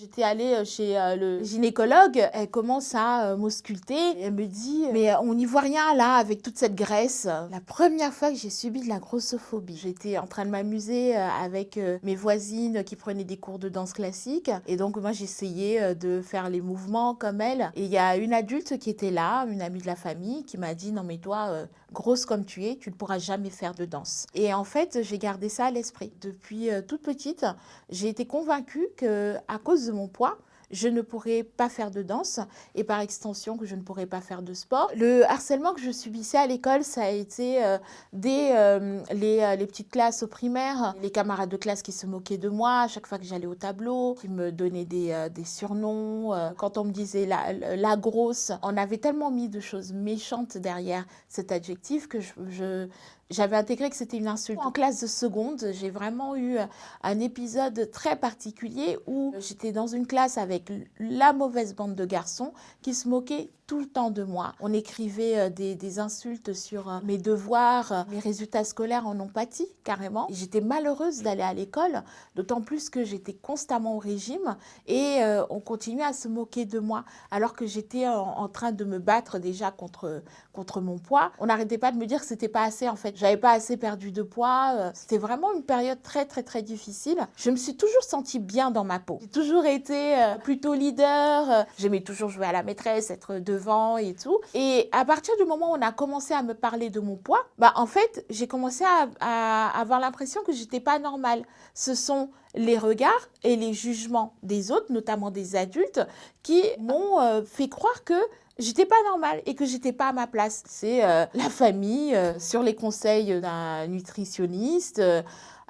J'étais allée chez le gynécologue, elle commence à m'ausculter et elle me dit mais on n'y voit rien là avec toute cette graisse. La première fois que j'ai subi de la grossophobie, j'étais en train de m'amuser avec mes voisines qui prenaient des cours de danse classique et donc moi j'essayais de faire les mouvements comme elle et il y a une adulte qui était là, une amie de la famille qui m'a dit non mais toi grosse comme tu es, tu ne pourras jamais faire de danse. Et en fait j'ai gardé ça à l'esprit. Depuis toute petite, j'ai été convaincue que à cause de mon poids, je ne pourrais pas faire de danse et par extension que je ne pourrais pas faire de sport. Le harcèlement que je subissais à l'école, ça a été dès les petites classes au primaire, les camarades de classe qui se moquaient de moi à chaque fois que j'allais au tableau, qui me donnaient des surnoms. Quand on me disait la grosse, on avait tellement mis de choses méchantes derrière cet adjectif que j'avais intégré que c'était une insulte. En classe de seconde, j'ai vraiment eu un épisode très particulier où j'étais dans une classe avec la mauvaise bande de garçons qui se moquaient tout le temps de moi. On écrivait des insultes sur mes devoirs, mes résultats scolaires en ont pâti carrément. J'étais malheureuse d'aller à l'école, d'autant plus que j'étais constamment au régime et on continuait à se moquer de moi alors que j'étais en train de me battre déjà contre mon poids. On n'arrêtait pas de me dire que c'était pas assez en fait. J'avais pas assez perdu de poids. C'était vraiment une période très très très difficile. Je me suis toujours sentie bien dans ma peau. J'ai toujours été plutôt leader. J'aimais toujours jouer à la maîtresse, être devant et tout. Et à partir du moment où on a commencé à me parler de mon poids, en fait, j'ai commencé à avoir l'impression que j'étais pas normale. Ce sont les regards et les jugements des autres, notamment des adultes, qui m'ont fait croire que j'étais pas normale et que j'étais pas à ma place. C'est la famille, sur les conseils d'un nutritionniste,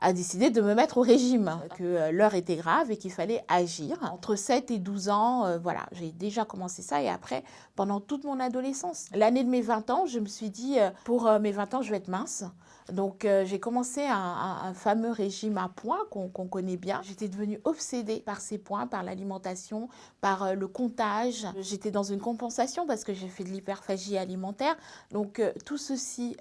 a décidé de me mettre au régime, que l'heure était grave et qu'il fallait agir. Entre 7 et 12 ans, voilà, j'ai déjà commencé ça et après, pendant toute mon adolescence. L'année de mes 20 ans, je me suis dit, pour mes 20 ans, je vais être mince. Donc j'ai commencé un fameux régime à points qu'on connaît bien. J'étais devenue obsédée par ces points, par l'alimentation, par le comptage. J'étais dans une compensation parce que j'ai fait de l'hyperphagie alimentaire. Donc tout ceci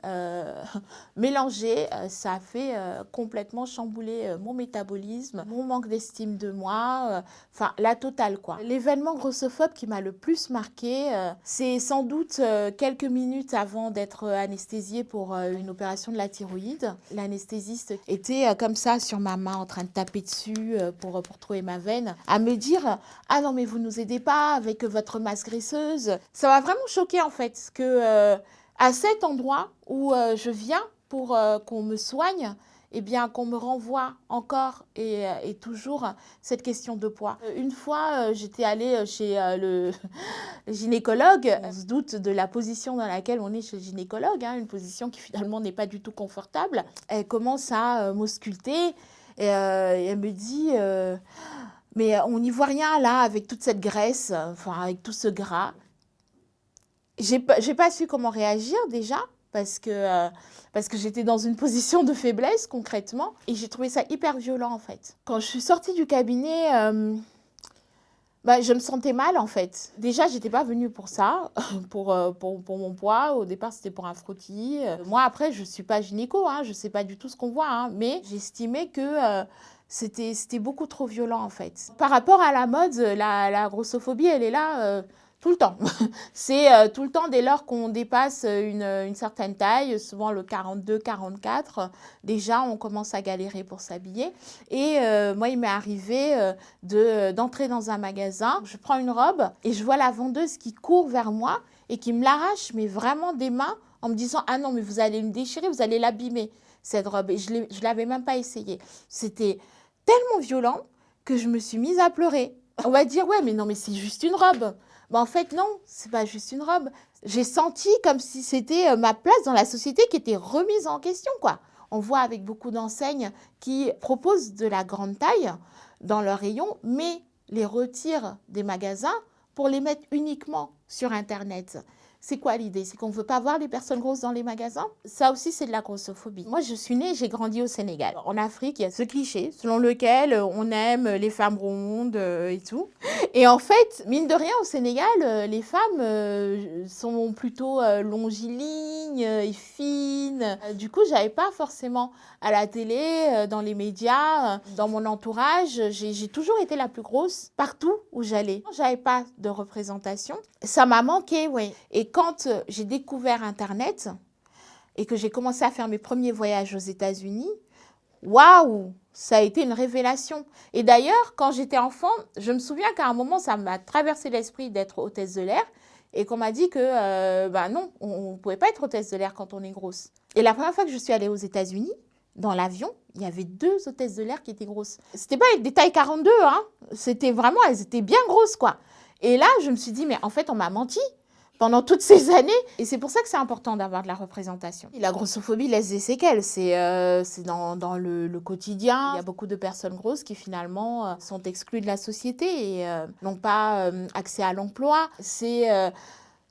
mélangé, ça a fait complètement chambouler mon métabolisme, mon manque d'estime de moi, enfin la totale quoi. L'événement grossophobe qui m'a le plus marqué, c'est sans doute quelques minutes avant d'être anesthésiée pour une opération de la thyroïde. L'anesthésiste était comme ça sur ma main en train de taper dessus pour trouver ma veine, à me dire « Ah non mais vous nous aidez pas avec votre masse graisseuse ». Ça m'a vraiment choquée en fait que à cet endroit où je viens pour qu'on me soigne, eh bien, qu'on me renvoie encore et toujours cette question de poids. Une fois, j'étais allée chez le gynécologue. On se doute de la position dans laquelle on est chez le gynécologue, une position qui finalement n'est pas du tout confortable. Elle commence à m'ausculter et elle me dit mais on n'y voit rien là avec toute cette graisse, enfin avec tout ce gras. J'ai pas su comment réagir déjà parce que j'étais dans une position de faiblesse concrètement et j'ai trouvé ça hyper violent en fait. Quand je suis sortie du cabinet, je me sentais mal en fait. Déjà, j'étais pas venue pour ça, pour mon poids. Au départ, c'était pour un frottis. Moi, après, je suis pas gynéco, je sais pas du tout ce qu'on voit, mais j'estimais que c'était beaucoup trop violent en fait. Par rapport à la mode, la grossophobie, elle est là tout le temps. C'est tout le temps dès lors qu'on dépasse une certaine taille, souvent le 42, 44, déjà on commence à galérer pour s'habiller. Et moi, il m'est arrivé d'entrer dans un magasin, je prends une robe et je vois la vendeuse qui court vers moi et qui me l'arrache, mais vraiment des mains, en me disant « Ah non, mais vous allez me déchirer, vous allez l'abîmer, cette robe. » Et je ne l'avais même pas essayée. C'était tellement violent que je me suis mise à pleurer. On va dire « Ouais, mais non, mais c'est juste une robe. » En fait, non, c'est pas juste une robe. J'ai senti comme si c'était ma place dans la société qui était remise en question, quoi. On voit avec beaucoup d'enseignes qui proposent de la grande taille dans leurs rayons, mais les retirent des magasins pour les mettre uniquement sur Internet. C'est quoi l'idée? C'est qu'on ne veut pas voir les personnes grosses dans les magasins? Ça aussi, c'est de la grossophobie. Moi, je suis née, j'ai grandi au Sénégal. En Afrique, il y a ce cliché selon lequel on aime les femmes rondes et tout. Et en fait, mine de rien, au Sénégal, les femmes sont plutôt longilignes et fines. Du coup, j'avais pas forcément à la télé, dans les médias, dans mon entourage. J'ai toujours été la plus grosse partout où j'allais. J'avais pas de représentation. Ça m'a manqué, oui. Et quand j'ai découvert Internet et que j'ai commencé à faire mes premiers voyages aux États-Unis, waouh, ça a été une révélation. Et d'ailleurs, quand j'étais enfant, je me souviens qu'à un moment, ça m'a traversé l'esprit d'être hôtesse de l'air et qu'on m'a dit que non, on ne pouvait pas être hôtesse de l'air quand on est grosse. Et la première fois que je suis allée aux États-Unis, dans l'avion, il y avait 2 hôtesses de l'air qui étaient grosses. C'était pas des tailles 42, hein. C'était vraiment, elles étaient bien grosses, quoi. Et là, je me suis dit, mais en fait, on m'a menti pendant toutes ces années. Et c'est pour ça que c'est important d'avoir de la représentation. Et la grossophobie laisse des séquelles. C'est dans le quotidien. Il y a beaucoup de personnes grosses qui finalement sont exclues de la société et n'ont pas accès à l'emploi. C'est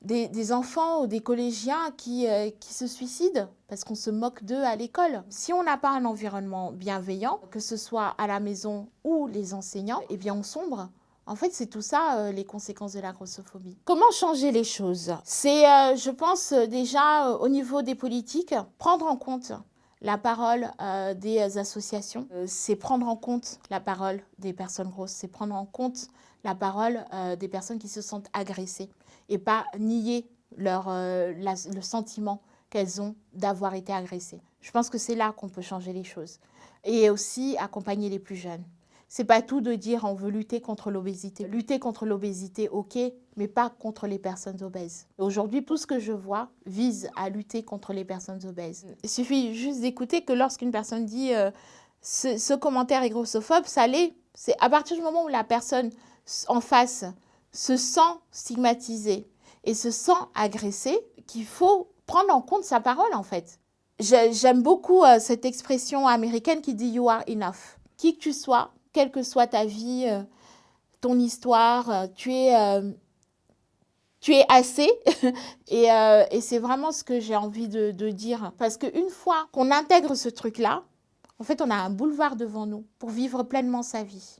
des enfants ou des collégiens qui se suicident parce qu'on se moque d'eux à l'école. Si on n'a pas un environnement bienveillant, que ce soit à la maison ou les enseignants, eh bien on sombre. En fait, c'est tout ça, les conséquences de la grossophobie. Comment changer les choses? C'est, je pense, déjà au niveau des politiques, prendre en compte la parole des associations. C'est prendre en compte la parole des personnes grosses. C'est prendre en compte la parole des personnes qui se sentent agressées et pas nier le sentiment qu'elles ont d'avoir été agressées. Je pense que c'est là qu'on peut changer les choses. Et aussi accompagner les plus jeunes. C'est pas tout de dire on veut lutter contre l'obésité. Lutter contre l'obésité, ok, mais pas contre les personnes obèses. Aujourd'hui, tout ce que je vois vise à lutter contre les personnes obèses. Il suffit juste d'écouter que lorsqu'une personne dit ce commentaire est grossophobe, ça l'est. C'est à partir du moment où la personne en face se sent stigmatisée et se sent agressée qu'il faut prendre en compte sa parole en fait. J'aime beaucoup cette expression américaine qui dit « you are enough ». Qui que tu sois, quelle que soit ta vie, ton histoire, tu es assez. Et c'est vraiment ce que j'ai envie de dire. Parce qu'une fois qu'on intègre ce truc-là, en fait, on a un boulevard devant nous pour vivre pleinement sa vie.